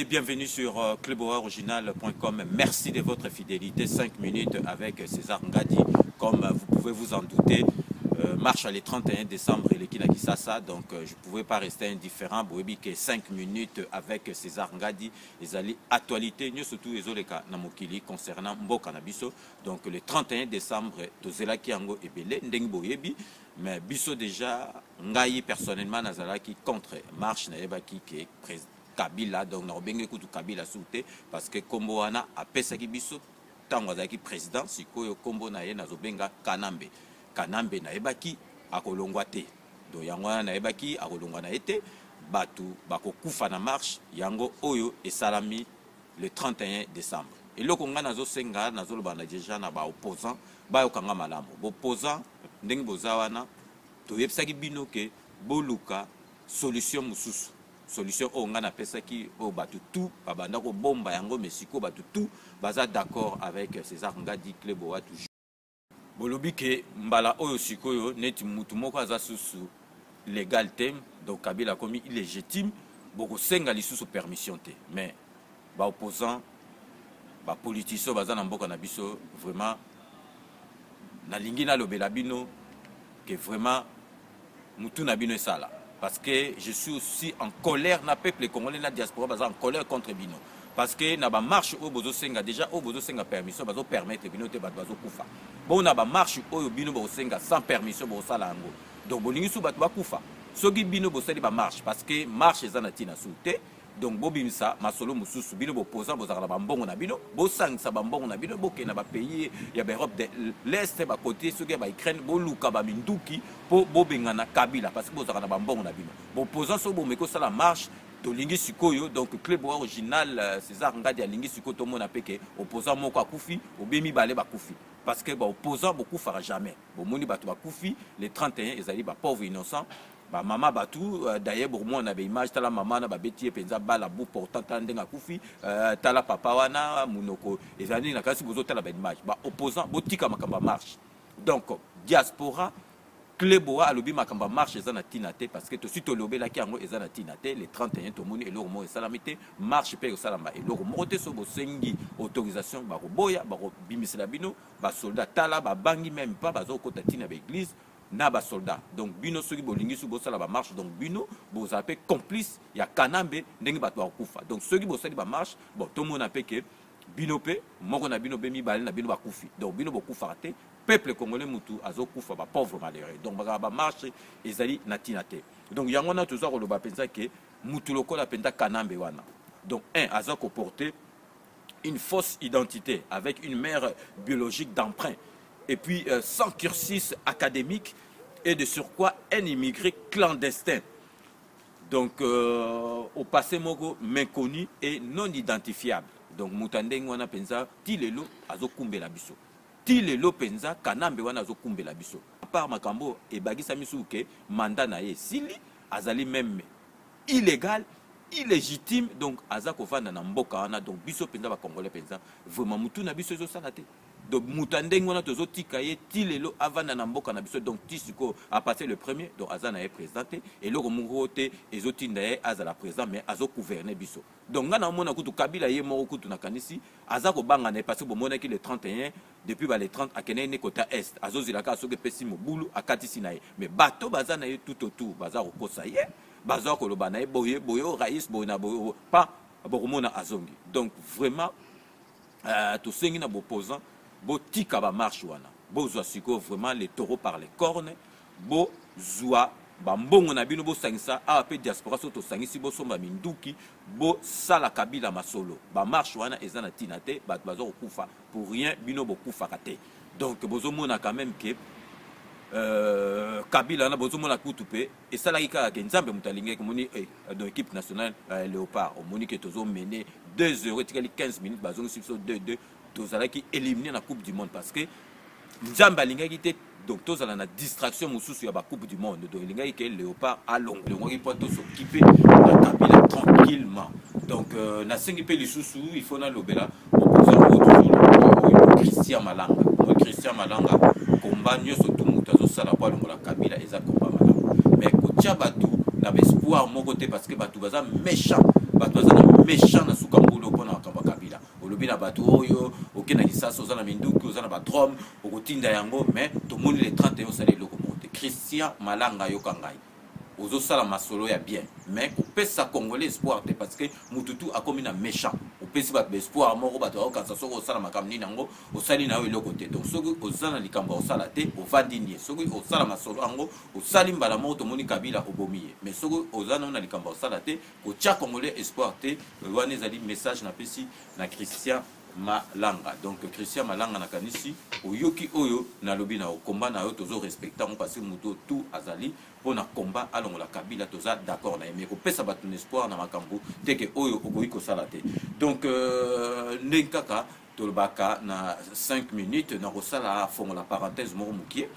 et bienvenue sur cluboriginal.com. Merci de votre fidélité. 5 minutes avec César Ngadi. Comme vous pouvez vous en douter, marche le 31 décembre et l'équipe Kisasa. Donc je ne pouvais pas rester indifférent. Boebi que 5 minutes avec César Ngadi. Les alliés actualité, nous surtout les Oleka Namokili concernant Mboka Nabiso. Donc le 31 décembre, Tozela Kiango et Belé Ndengboyebi. Mais Biso déjà, Ngayi personnellement, Nazalaki contre marche Naebaki qui est président. Kabila, donc nous avons écouté Kabila souté parce que Kombo Ana a pesaki biso tango azaki président sikoyo Kombo na ye nazobenga Kanambe. Kanambe na ebaki akolongwa te. Donc yango na ebaki akolongwa na ete batu bakokufa na marche yango oyo esalami le 31 décembre. Et loko nga nazo senga nazo lobana déjà na ba opposant ba yokanga malamu. Bo opposant ndenge bozawana to yebsaki bino ke boluka solution mususu. Solution on a pesa qui au batu tout babanda ko bomba yango mesiko batu tout baza d'accord avec César Ngadi Kleboa toujours bolobi ke mbala oyo sikoyo neti mutu moko aza susu légal tem donc Kabila commis illégitime boko senga lisusu permission te mais ba opposant ba politicien baza na mboka na biso vraiment na lingi na lobela bino que vraiment mutu na bino sala. Parce que je suis aussi en colère, na peuple congolais, na diaspora, en colère contre Bino. Parce que na ba marche au bozo senga déjà au bozo senga permission, bazo permettre Bino te bazo kufa. Bon na ba marche au Bino bozo senga sans permission bozo sala ngo. Donc bolingi sou bato ba kufa. Soki Bino bozo sali ba marche parce que marche ezanati na souté. Donc bobimisa masolo mususu Bino boposant bozala ba mbongo na Bino, bo sangisa ba mbongo na Bino boke na ba pays ya ba Europe de l'Est ba côté soki ba Ukraine bo luka ba minduki po bobengana Kabila parce que bozala ba mbongo na Bino. Boposant so bo meko sala marche to lingi sikoyo donc club original César Ngadi a lingi sikoyo to mona peke opposant moko akufi obemi balé ba kufi parce que ba opposant beaucoup fera jamais. Bo moni bato ba kufi les 31 ezali ba pauvre innocent. Ba mama batou d'ailleurs pour moi on avait image tala maman na ba beti penza bala bu portant ndenga kufi tala papa wana munoko ezani na kasi bozo tala ba image ba opposant botika makamba marche donc diaspora Kleboa alobi makamba marche ezana tinate parce que to suite lobe la ki yango ezana tinate les 31 to moni eloko mo esalamité marche pe osalama eloko mo te so bo sengi autorisation ba ko boya ba ko bimisela bino ba soldat tala ba bangi même pas bazo kota tina ba église na ba soldat donc bino soki bolingi su bosala ba marche donc bino boza pe complice ya Kanambe ndenge bato ba kufa donc soki bosali ba marche bon tout monde a pe que bino pe moko na bino be mi bale na bino ba kufi donc bino bokufa raté peuple congolais mutu azo kufa ba pauvre malheureux donc ba marche ezali na tinate donc yango na toujours ko ba pensa que mutu lokola penda Kanambe wana donc un azo ko porter une fausse identité avec une mère biologique d'emprunt et puis sans cursus académique et de surcroît un immigré clandestin. Donc au passé moko méconnu et non identifiable. Donc Moutandeng wana penza tilelo azokumbe la biso. Tilelo penza Kanambe wana azokumbe la biso. À part makambo et bagisa misuke mandat na ye sili azali même illégal illégitime donc azako vanda na mboka wana donc biso penza ba congolais penza vraiment mutu na biso zo salate. Donc Moutandeng wana tozo tika ye tilelo avanda na mboka na biso donc tisiko a passé le premier donc azana est présenté et le romurote ezotinda ye azala président mais azo gouverner biso donc ngana mona kutu Kabila ye moko kutu na kanisi azako banga na parce que bomona ki le 31 depuis ba le 30 akene ne kota est azozilaka soke pesi mobulu akatisi na ye mais bato bazana ye tout autour bazako kosa ye bazako loba na ye boye boyo rais boyna boyo pas bokomona azongi donc vraiment to sengi na opposant bo tika ba marche wana bo zwa siko vraiment les taureaux par les cornes bo zwa ba mbongo na bino bo sangisa a pe diaspora so to sangisi bo somba minduki bo sala Kabila masolo ba marche wana ezana tinate ba bazo kufa pour rien bino bo kufa kate donc bozo mona quand même que Kabila na bozo mona kutupe et sala kika ke nzambe mutalinge ko moni de équipe nationale Léopard au moni que tozo mené 2 € tikali 15 minutes bazo sur 2-2 tozala qui éliminé la coupe du monde parce que nzamba lingaki te donc tozala na distraction mususu ya ba coupe du monde donc lingaki que Léopard a long le point to s'occuper na Kabila tranquillement donc na sengi pe lisusu il faut na lobela opposant Christian Malanga combat nyoso tout mutazo sala kwa longola Kabila eza combat malanga mais ko tia batu na espoir moko te parce que batu baza méchant na na batu oyo oke na kisasa ozana minduki ozana ba drum okotinda yango mais to moni le 31 osali loko monte Christian Malanga yokangai ozo sala masolo ya bien mais kopesa congolais espoir te parce que mututu akomi na méchant opesi ba espoir moko bato okansa soko osala makamni nango osali na yo eloko te donc soki ozana likambo osala te ovandi nie soki osala masolo yango osali mbala moko tomoni Kabila obomiye mais soki ozana na likambo osala te kotia congolais espoir te wana ezali message na pesi na Christian Malanga. Donc Christian Malanga nakanisi oyoki oyo na lobi na combat na yo tozo respecter parce que muto tout azali pona combat alongo la Kabila toza d'accord na mais ko pesa batu espoir na makambu teke oyo okoyi ko salate. Donc nenkaka tolbaka na 5 minutes na kosala fongo la parenthèse moko mukie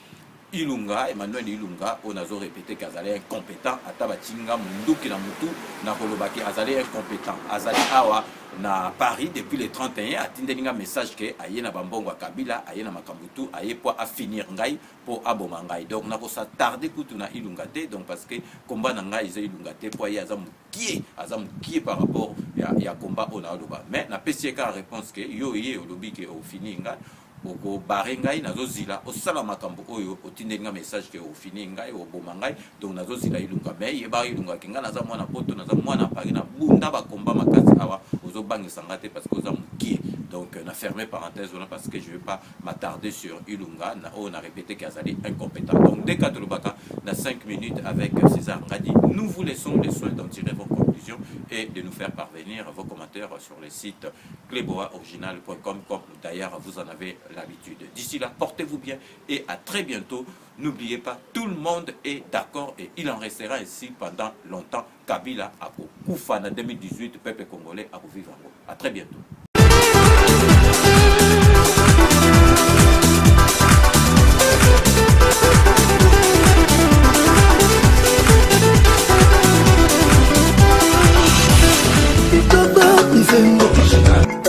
Ilunga, Emmanuel Ilunga, on a répété qu'Azali est incompétent, Atabatinga, Munduki na Mutu, na Kolobaki, Azali est incompétent. Azali Awa, na Paris, depuis les 31, a tindelinga message que Aye na Bambongo Kabila, Aye na Makambutu, Aye pour finir Ngai, pour Abomangai. Donc, na kosa tardé Kutuna Ilungate, donc parce que combat Nanga, ils Ilungate, pour Aye Azam qui par rapport à combat on a Oloba. Mais na PCK réponse que yo yé Olobi que au fini Ngai. Oko barengai nazo zila osala makambo oyo otindenga message ke ofini ngai oboma ngai donc nazo zila ilunga mais yeba ilunga kinga naza mwana poto naza mwana pari na bunda ba komba makasi awa ozo bangisa ngate parce que oza mukie donc na fermé parenthèse voilà parce que je vais pas m'attarder sur Ilunga on a répété qu'Azali incompétent donc dès qu'à Tolobaka dans 5 minutes avec César Ngadi nous vous laissons les soins d'en tirer vos conclusions et de nous faire parvenir vos commentaires sur le site cleboaoriginal.com comme d'ailleurs vous en avez l'habitude. D'ici là, portez-vous bien et à très bientôt. N'oubliez pas, tout le monde est d'accord et il en restera ainsi pendant longtemps. Kabila a Koufana 2018, peuple congolais a vivre. À très bientôt. Original.